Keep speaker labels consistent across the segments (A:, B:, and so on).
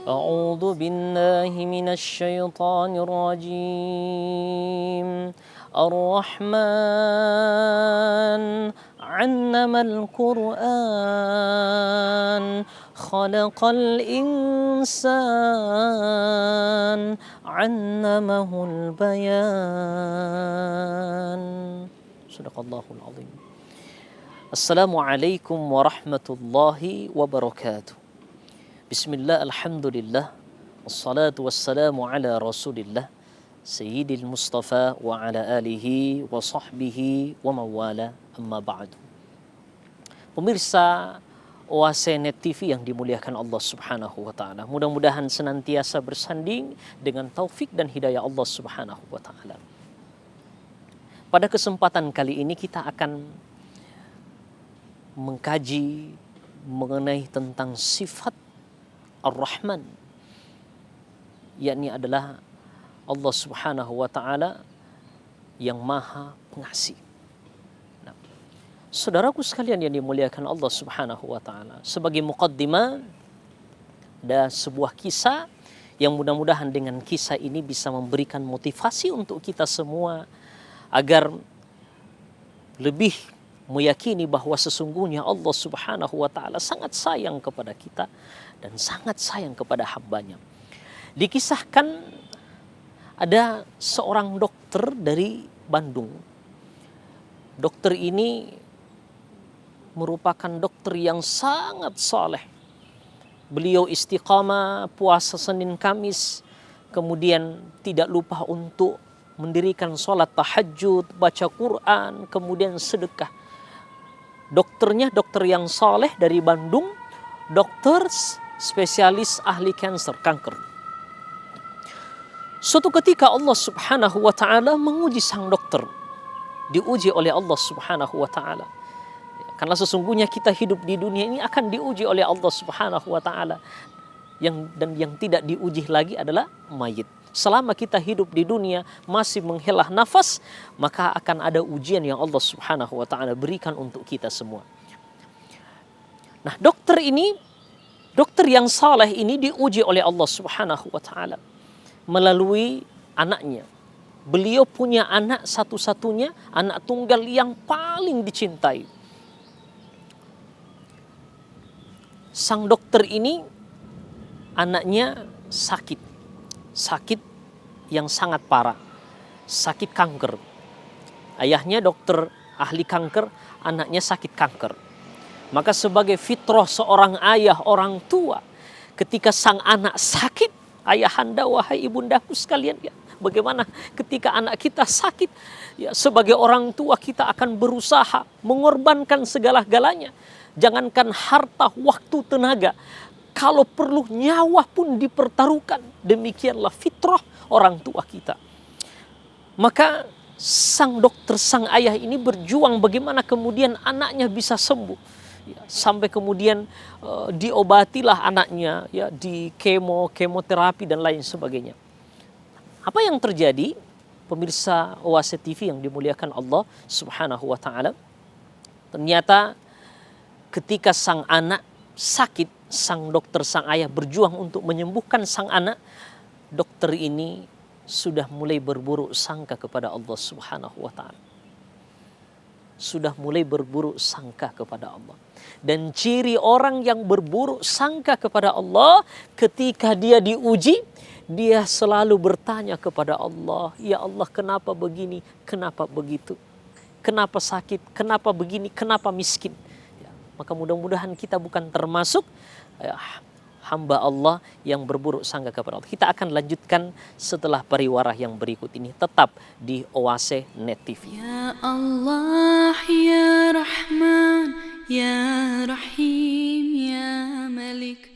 A: أعوذ بالله من الشيطان الرجيم الرحمن علم القرآن خلق الإنسان علمه البيان صدق الله العظيم. Assalamualaikum warahmatullahi wabarakatuh. Bismillah, alhamdulillah, wassalatu wassalamu ala rasulillah Sayyidil Mustafa wa ala alihi wa sahbihi wa mawala, amma ba'du. Pemirsa Oase Net TV yang dimuliakan Allah subhanahu wa ta'ala, mudah-mudahan senantiasa bersanding dengan taufik dan hidayah Allah subhanahu wa ta'ala. Pada kesempatan kali ini kita akan mengkaji mengenai tentang sifat Ar-Rahman, yakni adalah Allah subhanahu wa ta'ala yang maha pengasih. Nah, saudaraku sekalian yang dimuliakan Allah subhanahu wa ta'ala, sebagai muqaddimah ada sebuah kisah yang mudah-mudahan dengan kisah ini bisa memberikan motivasi untuk kita semua agar lebih meyakini bahwa sesungguhnya Allah subhanahu wa ta'ala sangat sayang kepada kita dan sangat sayang kepada hambanya. Dikisahkan ada seorang dokter dari Bandung. Dokter ini merupakan dokter yang sangat saleh. Beliau istiqamah, puasa Senin Kamis, kemudian tidak lupa untuk mendirikan sholat tahajud, baca Quran, kemudian sedekah. Dokternya dokter yang saleh dari Bandung, dokter spesialis ahli kanker. Suatu ketika Allah subhanahu wa ta'ala menguji sang dokter. Diuji oleh Allah subhanahu wa ta'ala. Karena sesungguhnya kita hidup di dunia ini akan diuji oleh Allah subhanahu wa ta'ala. Yang tidak diuji lagi adalah mayit. Selama kita hidup di dunia masih menghela nafas, maka akan ada ujian yang Allah subhanahu wa ta'ala berikan untuk kita semua. Nah, dokter yang saleh ini diuji oleh Allah subhanahu wa ta'ala melalui anaknya. Beliau punya anak satu-satunya, anak tunggal yang paling dicintai. Sang dokter ini anaknya sakit yang sangat parah, sakit kanker. Ayahnya dokter ahli kanker, anaknya sakit kanker. Maka sebagai fitrah seorang ayah, orang tua, ketika sang anak sakit, ayahanda, wahai ibundaku sekalian, ya, bagaimana ketika anak kita sakit, ya, sebagai orang tua kita akan berusaha mengorbankan segala-galanya. Jangankan harta, waktu, tenaga, kalau perlu nyawa pun dipertaruhkan. Demikianlah fitrah orang tua kita. Maka sang dokter, sang ayah ini berjuang bagaimana kemudian anaknya bisa sembuh. Ya, sampai kemudian diobatilah anaknya, ya, di kemoterapi dan lain sebagainya. Apa yang terjadi, pemirsa Oase TV yang dimuliakan Allah subhanahu wa ta'ala? Ternyata ketika sang anak sakit, sang dokter, sang ayah berjuang untuk menyembuhkan sang anak, dokter ini sudah mulai berburuk sangka kepada Allah subhanahu wa ta'ala. Sudah mulai berburuk sangka kepada Allah. Dan ciri orang yang berburuk sangka kepada Allah, ketika dia diuji, dia selalu bertanya kepada Allah, ya Allah, kenapa begini, kenapa begitu, kenapa sakit, kenapa begini, kenapa miskin. Ya, maka mudah-mudahan kita bukan termasuk hamba Allah yang berburuk sangka kepada Allah. Kita akan lanjutkan setelah pariwara yang berikut ini, tetap di Oase Net TV.
B: Ya Allah, ya Rahman, ya Rahim, ya Malik.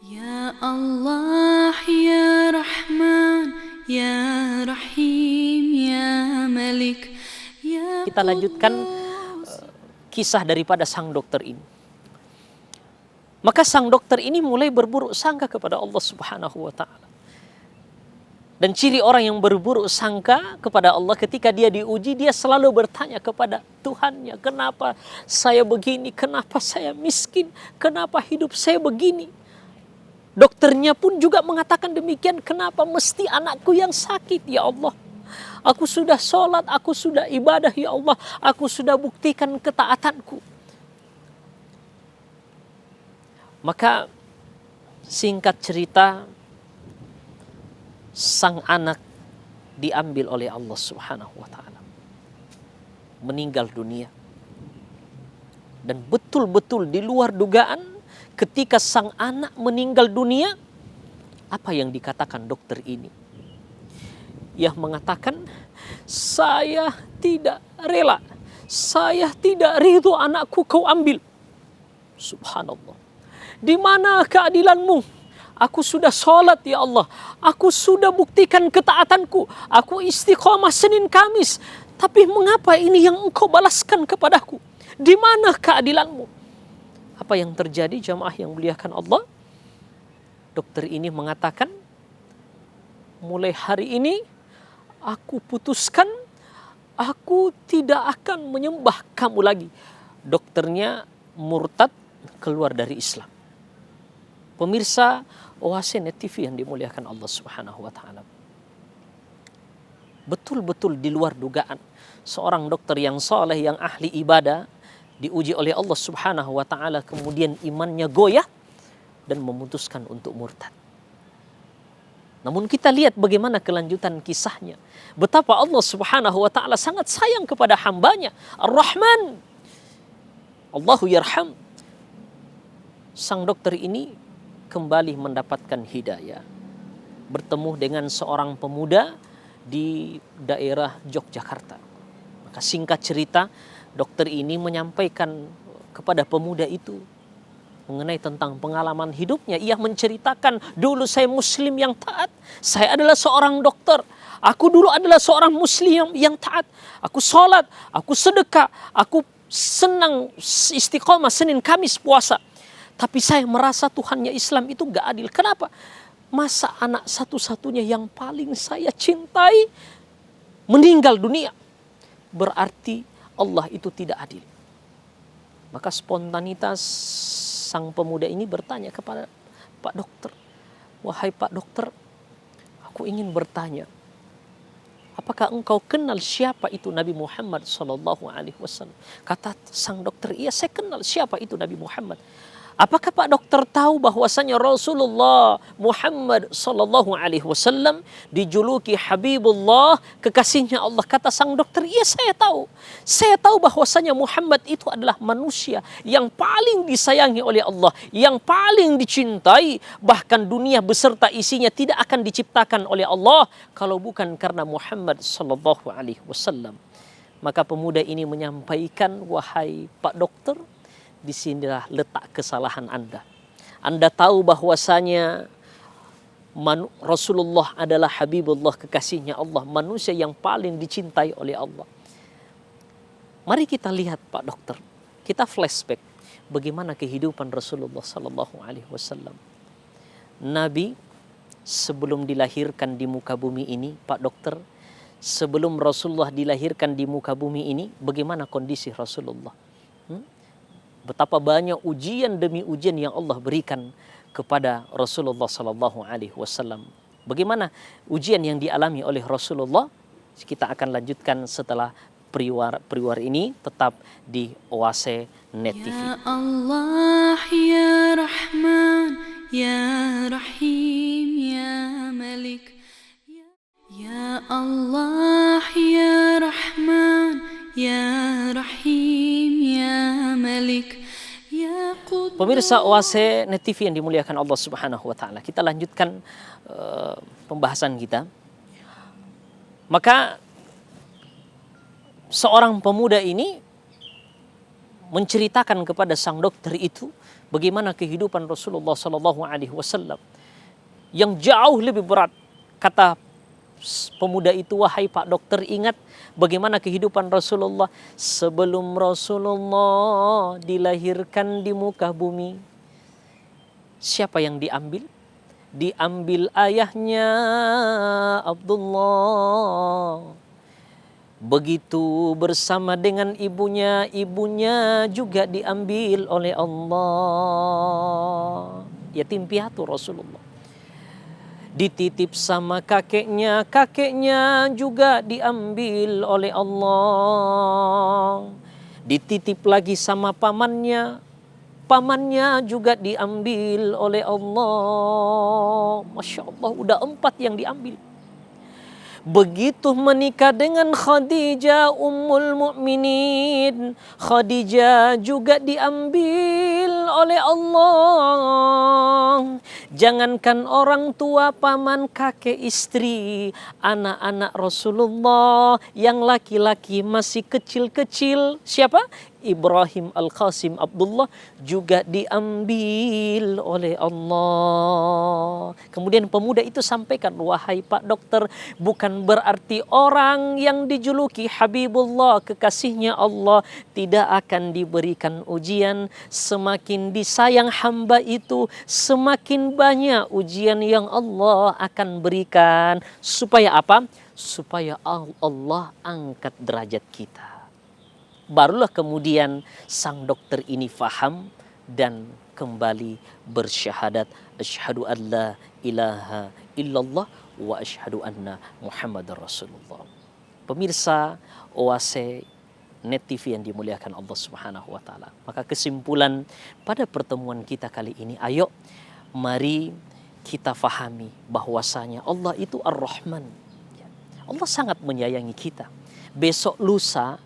B: Ya Allah, ya Rahman, ya Rahim, ya Malik.
A: Kita lanjutkan kisah daripada sang dokter ini. Maka sang dokter ini mulai berburuk sangka kepada Allah subhanahu wa ta'ala. Dan ciri orang yang berburuk sangka kepada Allah ketika dia diuji, dia selalu bertanya kepada Tuhannya, kenapa saya begini, kenapa saya miskin, kenapa hidup saya begini. Dokternya pun juga mengatakan demikian, kenapa mesti anakku yang sakit ya Allah? Aku sudah sholat, aku sudah ibadah ya Allah, aku sudah buktikan ketaatanku. Maka singkat cerita, sang anak diambil oleh Allah Subhanahu wa ta'ala, meninggal dunia. Dan betul-betul di luar dugaan, ketika sang anak meninggal dunia, apa yang dikatakan dokter ini? Ia mengatakan, saya tidak rela, saya tidak ridho anakku kau ambil. Subhanallah. Di mana keadilanmu? Aku sudah sholat ya Allah, aku sudah buktikan ketaatanku, aku istiqomah Senin Kamis, tapi mengapa ini yang engkau balaskan kepadaku? Di mana keadilanmu? Apa yang terjadi jamaah yang muliakan Allah? Dokter ini mengatakan, mulai hari ini aku putuskan, aku tidak akan menyembah kamu lagi. Dokternya murtad, keluar dari Islam. Pemirsa Oase Net TV yang dimuliakan Allah Subhanahu wa ta'ala. Betul-betul di luar dugaan. Seorang dokter yang soleh, yang ahli ibadah, diuji oleh Allah Subhanahu wa ta'ala, kemudian imannya goyah dan memutuskan untuk murtad. Namun kita lihat bagaimana kelanjutan kisahnya. Betapa Allah Subhanahu wa ta'ala sangat sayang kepada hambanya. Ar-Rahman. Allahu yarham. Sang dokter ini kembali mendapatkan hidayah. Bertemu dengan seorang pemuda di daerah Yogyakarta. Maka singkat cerita, dokter ini menyampaikan kepada pemuda itu mengenai tentang pengalaman hidupnya. Ia menceritakan, dulu saya muslim yang taat. Saya adalah seorang dokter. Aku dulu adalah seorang muslim yang taat. Aku sholat, aku sedekah, aku senang istiqomah Senin Kamis puasa. Tapi saya merasa Tuhannya Islam itu gak adil. Kenapa? Masa anak satu-satunya yang paling saya cintai meninggal dunia? Berarti Allah itu tidak adil. Maka spontanitas sang pemuda ini bertanya kepada Pak Dokter. Wahai Pak Dokter, aku ingin bertanya, apakah engkau kenal siapa itu Nabi Muhammad SAW? Kata sang dokter, iya saya kenal siapa itu Nabi Muhammad. Apakah Pak Dokter tahu bahwasanya Rasulullah Muhammad SAW dijuluki Habibullah, kekasihnya Allah? Kata sang dokter, iya saya tahu. Saya tahu bahwasanya Muhammad itu adalah manusia yang paling disayangi oleh Allah, yang paling dicintai. Bahkan dunia beserta isinya tidak akan diciptakan oleh Allah kalau bukan karena Muhammad SAW. Maka pemuda ini menyampaikan, wahai Pak Dokter, disinilah letak kesalahan Anda. Anda tahu bahwasanya Rasulullah adalah Habibullah, kekasihnya Allah, manusia yang paling dicintai oleh Allah. Mari kita lihat Pak Dokter, kita flashback bagaimana kehidupan Rasulullah SAW. Nabi sebelum dilahirkan di muka bumi ini, Pak Dokter, sebelum Rasulullah dilahirkan di muka bumi ini, bagaimana kondisi Rasulullah? Betapa banyak ujian demi ujian yang Allah berikan kepada Rasulullah SAW. Bagaimana ujian yang dialami oleh Rasulullah? Kita akan lanjutkan setelah periwar ini, tetap di Oase Net TV.
B: Ya Allah ya Rahman ya Rahim ya Malik. Ya Allah ya Rahman ya Rahim ya Malik ya Qudus.
A: Pemirsa Oase Net TV yang dimuliakan Allah Subhanahu wa ta'ala, kita lanjutkan pembahasan kita. Maka seorang pemuda ini menceritakan kepada sang dokter itu bagaimana kehidupan Rasulullah SAW yang jauh lebih berat. Kata pemuda itu, wahai Pak Dokter, ingat bagaimana kehidupan Rasulullah sebelum Rasulullah dilahirkan di muka bumi. Siapa yang diambil? Diambil ayahnya Abdullah. Begitu bersama dengan ibunya, ibunya juga diambil oleh Allah. yatim piatu Rasulullah. Dititip sama kakeknya juga diambil oleh Allah. Dititip lagi sama pamannya juga diambil oleh Allah. Masya Allah, udah 4 yang diambil. Begitu menikah dengan Khadijah Ummul Mukminin, Khadijah juga diambil oleh Allah. Jangankan orang tua, paman, kakek, istri, anak-anak Rasulullah yang laki-laki masih kecil-kecil, siapa? Ibrahim Al-Qasim Abdullah juga diambil oleh Allah. Kemudian pemuda itu sampaikan, wahai Pak Dokter, bukan berarti orang yang dijuluki Habibullah, kekasihnya Allah, tidak akan diberikan ujian. Semakin disayang hamba itu, semakin banyak ujian yang Allah akan berikan. Supaya apa? Supaya Allah angkat derajat kita. Barulah kemudian sang dokter ini faham dan kembali bersyahadat, asyhadu an la ilaha illallah wa asyhadu anna Muhammadar Rasulullah. Pemirsa Oase Net TV yang dimuliakan Allah Subhanahu wa taala. Maka kesimpulan pada pertemuan kita kali ini, ayo mari kita fahami bahwasanya Allah itu Ar-Rahman. Allah sangat menyayangi kita. Besok lusa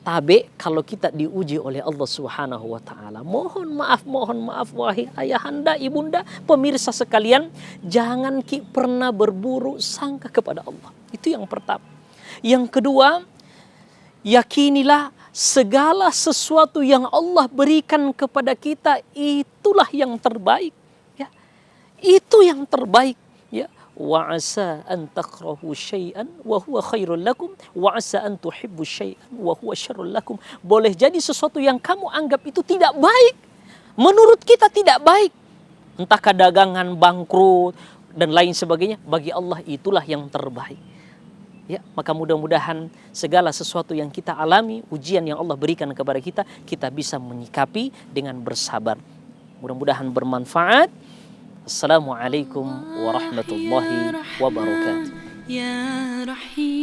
A: tabe kalau kita diuji oleh Allah Subhanahu wa taala. Mohon maaf wahai ayahanda, ibunda, pemirsa sekalian, jangan pernah berburu sangka kepada Allah. Itu yang pertama. Yang kedua, yakinilah segala sesuatu yang Allah berikan kepada kita itulah yang terbaik, ya. Itu yang terbaik, ya. Wa asa an takrahu syai'an wa huwa khairul lakum wa asa an tuhibbu syai'an wa huwa syarrul lakum. Boleh jadi sesuatu yang kamu anggap itu tidak baik, menurut kita tidak baik, entah dagangan bangkrut dan lain sebagainya, bagi Allah itulah yang terbaik. Ya, maka mudah-mudahan segala sesuatu yang kita alami, ujian yang Allah berikan kepada kita, kita bisa menyikapi dengan bersabar. Mudah-mudahan bermanfaat. Assalamualaikum warahmatullahi wabarakatuh.
B: Ya Rahim.